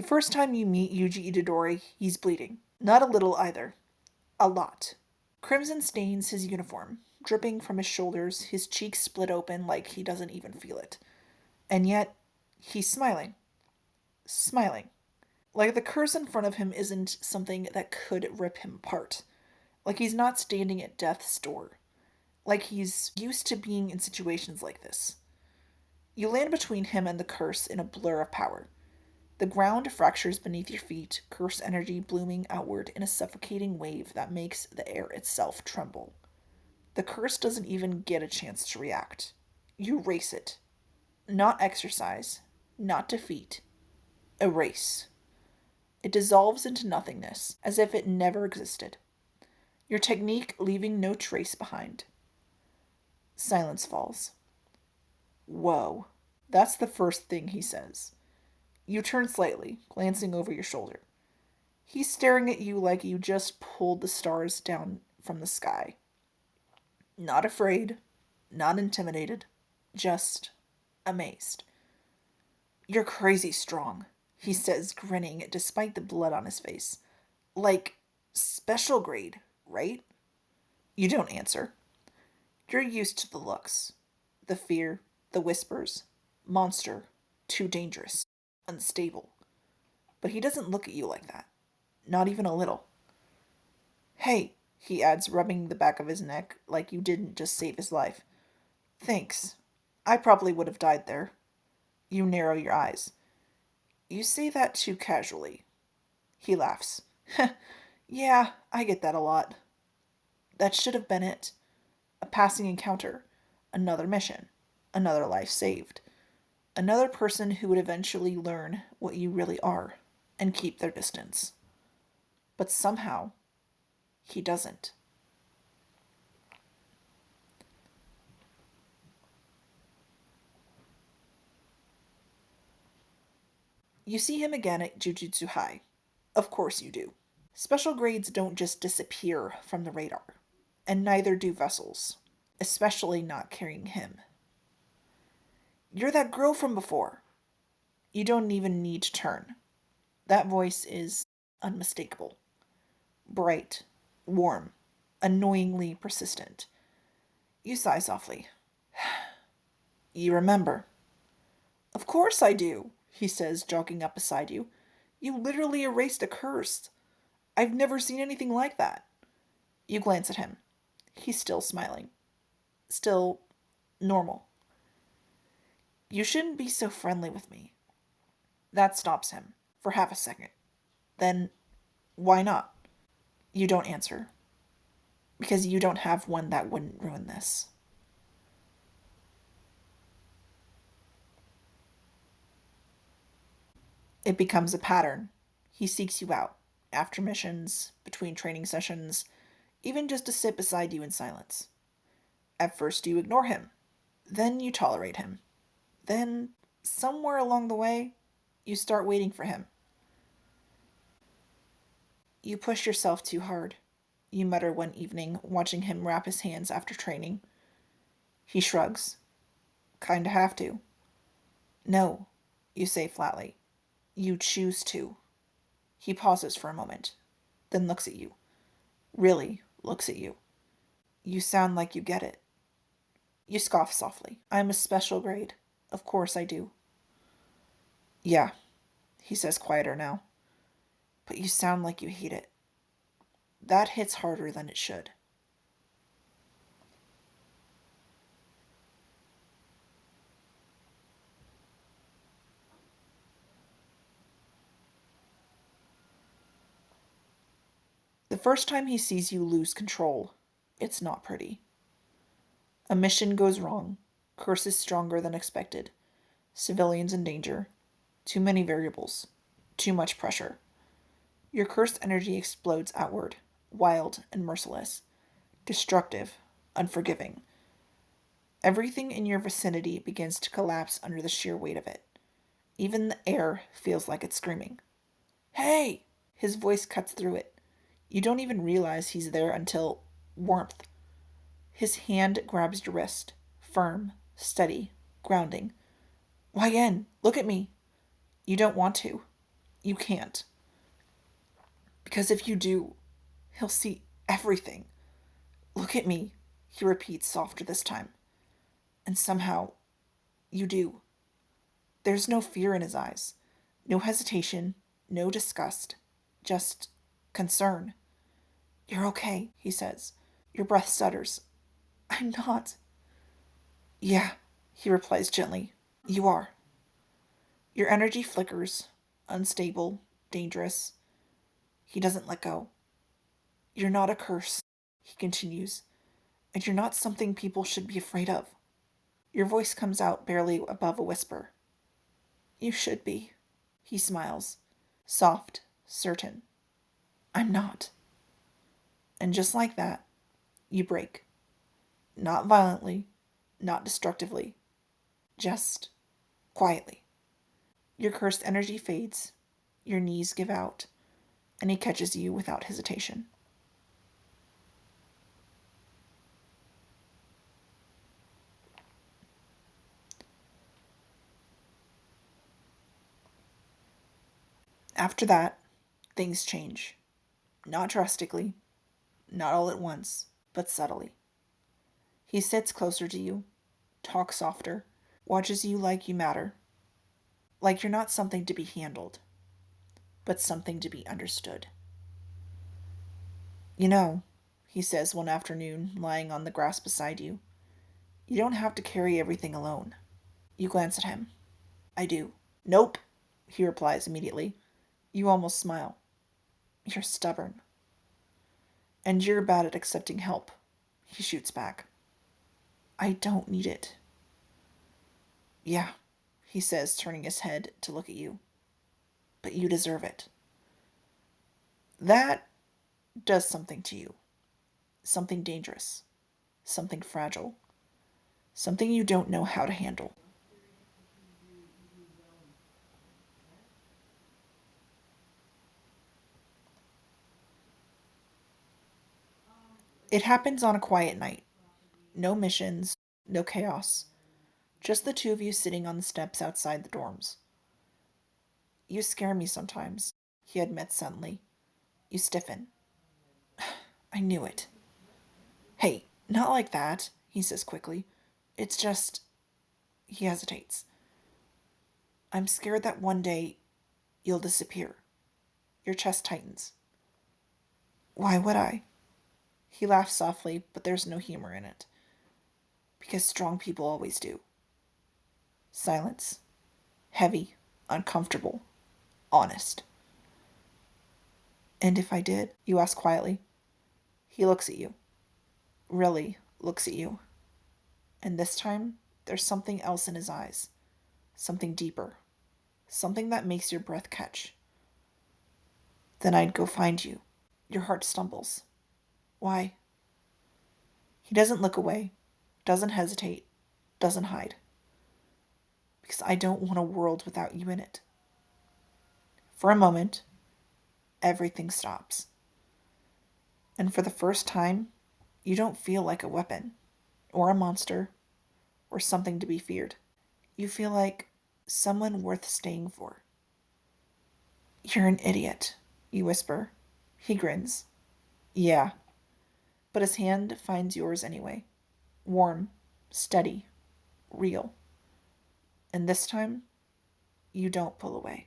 The first time you meet Yuuji Itadori, he's bleeding. Not a little either. A lot. Crimson stains his uniform, dripping from his shoulders, his cheeks split open like he doesn't even feel it. And yet, he's smiling. Smiling. Like the curse in front of him isn't something that could rip him apart. Like he's not standing at death's door. Like he's used to being in situations like this. You land between him and the curse in a blur of power. The ground fractures beneath your feet, curse energy blooming outward in a suffocating wave that makes the air itself tremble. The curse doesn't even get a chance to react. You race it. Not exercise, not defeat. Erase. It dissolves into nothingness, as if it never existed. Your technique leaving no trace behind. Silence falls. Whoa. That's the first thing he says. You turn slightly, glancing over your shoulder. He's staring at you like you just pulled the stars down from the sky. Not afraid, not intimidated, just amazed. You're crazy strong, he says, grinning despite the blood on his face. Like, special grade, right? You don't answer. You're used to the looks, the fear, the whispers. Monster, too dangerous, unstable. But he doesn't look at you like that. Not even a little. Hey, he adds, rubbing the back of his neck like you didn't just save his life. Thanks. I probably would have died there. You narrow your eyes. You say that too casually. He laughs. Yeah, I get that a lot. That should have been it. A passing encounter. Another mission. Another life saved. Another person who would eventually learn what you really are and keep their distance. But somehow, he doesn't. You see him again at Jujutsu High. Of course you do. Special grades don't just disappear from the radar, and neither do vessels, especially not carrying him. You're that girl from before. You don't even need to turn. That voice is unmistakable. Bright, warm, annoyingly persistent. You sigh softly. You remember. Of course I do, he says, jogging up beside you. You literally erased a curse. I've never seen anything like that. You glance at him. He's still smiling. Still normal. You shouldn't be so friendly with me. That stops him, for half a second. Then, why not? You don't answer. Because you don't have one that wouldn't ruin this. It becomes a pattern. He seeks you out, after missions, between training sessions, even just to sit beside you in silence. At first you ignore him. Then you tolerate him. Then, somewhere along the way, you start waiting for him. You push yourself too hard, you mutter one evening, watching him wrap his hands after training. He shrugs. Kinda have to. No, you say flatly. You choose to. He pauses for a moment, then looks at you. Really looks at you. You sound like you get it. You scoff softly. I'm a special grade. Of course I do. Yeah, he says quieter now. But you sound like you hate it. That hits harder than it should. The first time he sees you lose control, it's not pretty. A mission goes wrong. Curse is stronger than expected. Civilians in danger. Too many variables. Too much pressure. Your cursed energy explodes outward, wild and merciless. Destructive, unforgiving. Everything in your vicinity begins to collapse under the sheer weight of it. Even the air feels like it's screaming. Hey! His voice cuts through it. You don't even realize he's there until warmth. His hand grabs your wrist, firm, steady, grounding. Why, look at me. You don't want to. You can't. Because if you do, he'll see everything. Look at me, he repeats softer this time. And somehow, you do. There's no fear in his eyes, no hesitation, no disgust, just concern. You're okay, he says. Your breath stutters. I'm not. Yeah, he replies gently. You are. Your energy flickers, unstable, dangerous. He doesn't let go. You're not a curse, he continues, and you're not something people should be afraid of. Your voice comes out barely above a whisper. You should be. He smiles, soft, certain. I'm not. And just like that, you break. Not violently, not destructively, just quietly. Your cursed energy fades, your knees give out, and he catches you without hesitation. After that, things change. Not drastically, not all at once, but subtly. He sits closer to you, talks softer, watches you like you matter, like you're not something to be handled, but something to be understood. You know, he says one afternoon, lying on the grass beside you, you don't have to carry everything alone. You glance at him. I do. Nope, he replies immediately. You almost smile. You're stubborn. And you're bad at accepting help, he shoots back. I don't need it. Yeah, he says, turning his head to look at you. But you deserve it. That does something to you. Something dangerous. Something fragile. Something you don't know how to handle. It happens on a quiet night. No missions, no chaos. Just the two of you sitting on the steps outside the dorms. You scare me sometimes, he admits suddenly. You stiffen. I knew it. Hey, not like that, he says quickly. It's just. He hesitates. I'm scared that one day you'll disappear. Your chest tightens. Why would I? He laughs softly, but there's no humor in it. Because strong people always do. Silence. Heavy, uncomfortable, honest. And if I did? You ask quietly. He looks at you. Really looks at you. And this time, there's something else in his eyes. Something deeper. Something that makes your breath catch. Then I'd go find you. Your heart stumbles. Why? He doesn't look away, doesn't hesitate, doesn't hide. Because I don't want a world without you in it. For a moment, everything stops. And for the first time, you don't feel like a weapon, or a monster, or something to be feared. You feel like someone worth staying for. You're an idiot, you whisper. He grins. Yeah. But his hand finds yours anyway. Warm, steady, real. And this time, you don't pull away.